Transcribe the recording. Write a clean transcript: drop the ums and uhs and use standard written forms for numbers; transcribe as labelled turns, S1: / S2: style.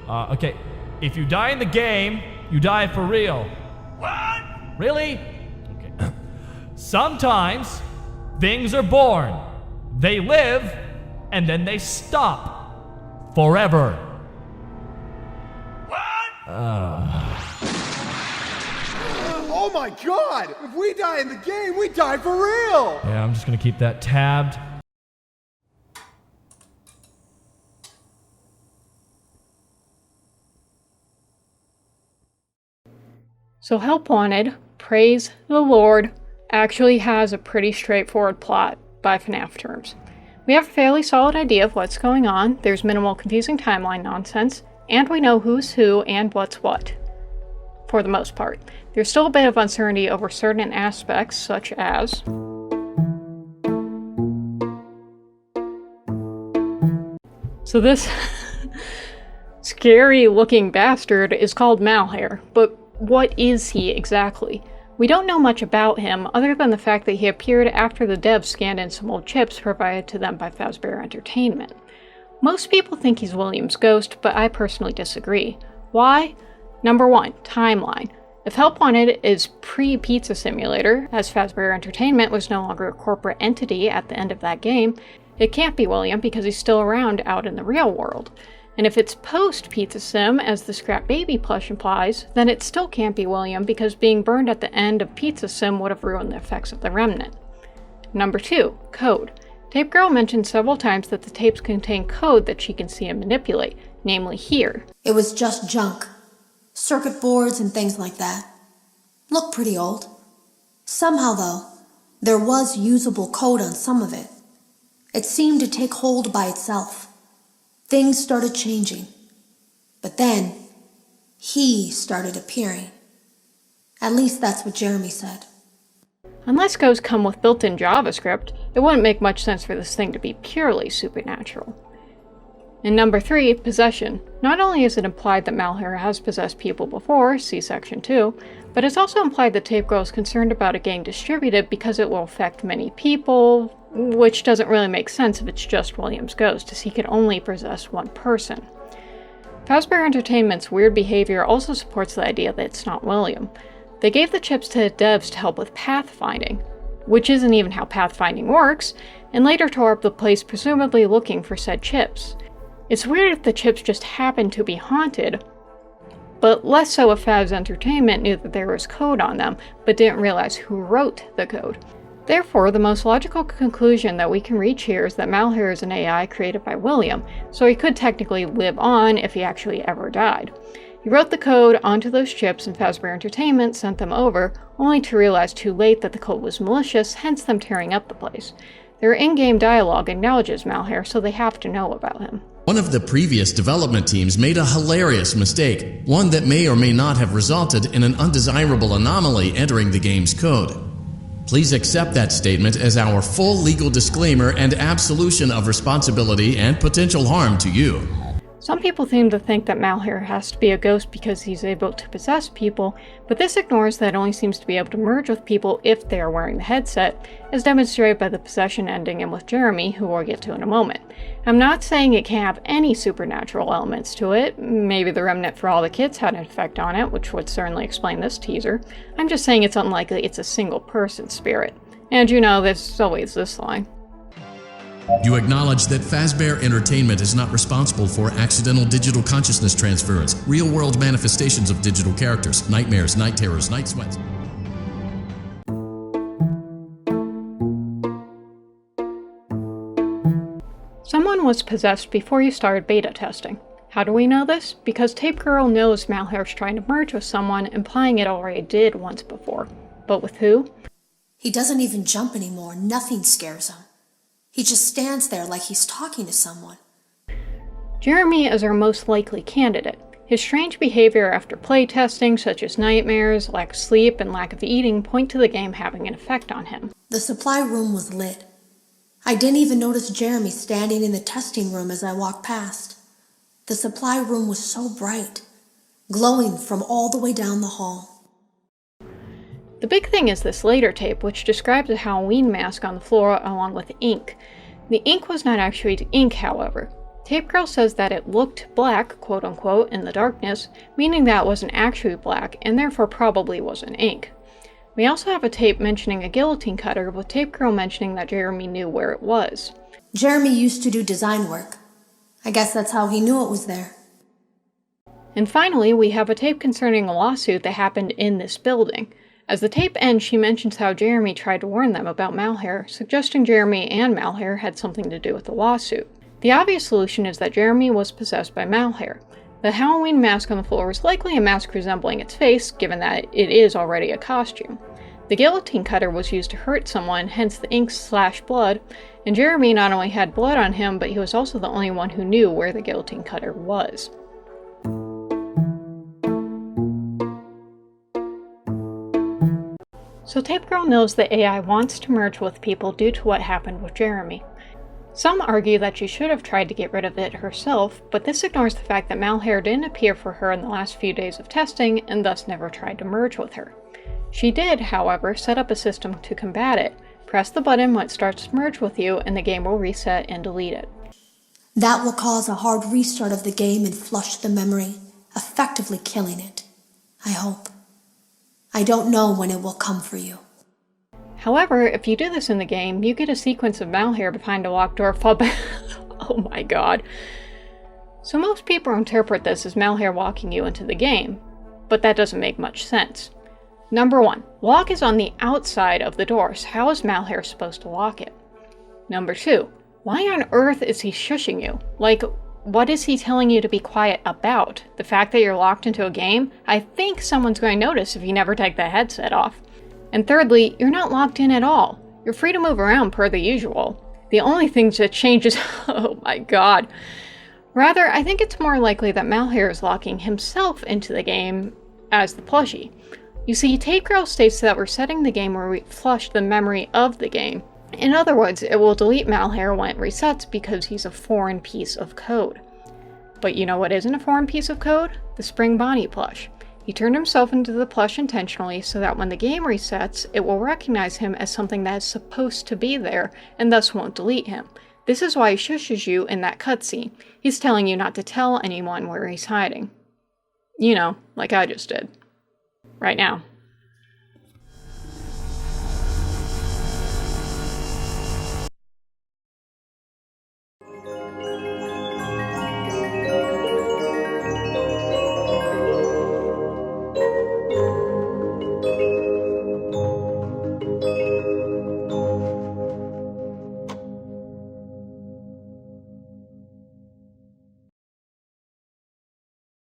S1: Okay. If you die in the game, you die for real.
S2: What?
S1: Really? Okay. Sometimes things are born, they live, and then they stop. Forever.
S2: What?
S3: Oh my god! If we die in the game, we die for real!
S1: Yeah, I'm just gonna keep that tabbed.
S4: So Help Wanted, Praise the Lord, actually has a pretty straightforward plot by FNAF terms. We have a fairly solid idea of what's going on, there's minimal confusing timeline nonsense, and we know who's who and what's what. For the most part. There's still a bit of uncertainty over certain aspects, such as so this scary looking bastard is called Malhare, but what is he exactly? We don't know much about him, other than the fact that he appeared after the devs scanned in some old chips provided to them by Fazbear Entertainment. Most people think he's William's ghost, but I personally disagree. Why? Number 1, timeline. If Help Wanted is pre-Pizza Simulator, as Fazbear Entertainment was no longer a corporate entity at the end of that game, it can't be William because he's still around out in the real world. And if it's post-Pizza Sim, as the Scrap Baby plush implies, then it still can't be William because being burned at the end of Pizza Sim would have ruined the effects of the remnant. Number 2, code. Tape Girl mentioned several times that the tapes contain code that she can see and manipulate, namely here.
S5: It was just junk. Circuit boards and things like that. Looked pretty old. Somehow, though, there was usable code on some of it. It seemed to take hold by itself. Things started changing. But then, he started appearing. At least that's what Jeremy said.
S4: Unless codes come with built-in JavaScript, it wouldn't make much sense for this thing to be purely supernatural. And number 3, possession. Not only is it implied that Malhare has possessed people before, see section 2, but it's also implied that Tape Girl is concerned about it getting distributed because it will affect many people, which doesn't really make sense if it's just William's ghost, as he can only possess one person. Fazbear Entertainment's weird behavior also supports the idea that it's not William. They gave the chips to the devs to help with pathfinding, which isn't even how pathfinding works, and later tore up the place presumably looking for said chips. It's weird if the chips just happened to be haunted, but less so if Faz Entertainment knew that there was code on them, but didn't realize who wrote the code. Therefore, the most logical conclusion that we can reach here is that Malhare is an AI created by William, so he could technically live on if he actually ever died. He wrote the code onto those chips and Fazbear Entertainment sent them over, only to realize too late that the code was malicious, hence them tearing up the place. Their in-game dialogue acknowledges Malhare, so they have to know about him.
S6: One of the previous development teams made a hilarious mistake, one that may or may not have resulted in an undesirable anomaly entering the game's code. Please accept that statement as our full legal disclaimer and absolution of responsibility and potential harm to you.
S4: Some people seem to think that Malhare has to be a ghost because he's able to possess people, but this ignores that it only seems to be able to merge with people if they are wearing the headset, as demonstrated by the possession ending and with Jeremy, who we'll get to in a moment. I'm not saying it can't have any supernatural elements to it. Maybe the remnant for all the kids had an effect on it, which would certainly explain this teaser. I'm just saying it's unlikely it's a single person spirit. And you know, there's always this line.
S6: You acknowledge that Fazbear Entertainment is not responsible for accidental digital consciousness transference, real-world manifestations of digital characters, nightmares, night terrors, night sweats.
S4: Someone was possessed before you started beta testing. How do we know this? Because Tape Girl knows Malhare's trying to merge with someone, implying it already did once before. But with who?
S5: He doesn't even jump anymore. Nothing scares him. He just stands there like he's talking to someone.
S4: Jeremy is our most likely candidate. His strange behavior after playtesting, such as nightmares, lack of sleep, and lack of eating, point to the game having an effect on him.
S5: The supply room was lit. I didn't even notice Jeremy standing in the testing room as I walked past. The supply room was so bright, glowing from all the way down the hall.
S4: The big thing is this later tape, which describes a Halloween mask on the floor along with ink. The ink was not actually ink, however. Tape Girl says that it looked black, quote unquote, in the darkness, meaning that it wasn't actually black, and therefore probably wasn't ink. We also have a tape mentioning a guillotine cutter, with Tape Girl mentioning that Jeremy knew where it was.
S5: Jeremy used to do design work. I guess that's how he knew it was there.
S4: And finally, we have a tape concerning a lawsuit that happened in this building. As the tape ends, she mentions how Jeremy tried to warn them about Malhare, suggesting Jeremy and Malhare had something to do with the lawsuit. The obvious solution is that Jeremy was possessed by Malhare. The Halloween mask on the floor is likely a mask resembling its face, given that it is already a costume. The guillotine cutter was used to hurt someone, hence the ink/blood, and Jeremy not only had blood on him, but he was also the only one who knew where the guillotine cutter was. So Tape Girl knows the AI wants to merge with people due to what happened with Jeremy. Some argue that she should have tried to get rid of it herself, but this ignores the fact that Malhare didn't appear for her in the last few days of testing, and thus never tried to merge with her. She did, however, set up a system to combat it. Press the button when it starts to merge with you, and the game will reset and delete it.
S5: That will cause a hard restart of the game and flush the memory, effectively killing it. I hope. I don't know when it will come for you.
S4: However, if you do this in the game, you get a sequence of Malhare behind a locked door fall back. Oh my god. So most people interpret this as Malhare walking you into the game, but that doesn't make much sense. Number 1, lock is on the outside of the door, so how is Malhare supposed to lock it? Number 2, why on earth is he shushing you? Like, what is he telling you to be quiet about? The fact that you're locked into a game? I think someone's going to notice if you never take the headset off. And thirdly, you're not locked in at all. You're free to move around per the usual. The only thing that changes, oh my god. Rather, I think it's more likely that Malhare is locking himself into the game as the plushie. You see, Tape Girl states that we're setting the game where we flush the memory of the game. In other words, it will delete Malhare when it resets because he's a foreign piece of code. But you know what isn't a foreign piece of code? The Spring Bonnie plush. He turned himself into the plush intentionally so that when the game resets, it will recognize him as something that is supposed to be there and thus won't delete him. This is why he shushes you in that cutscene. He's telling you not to tell anyone where he's hiding. You know, like I just did. Right now.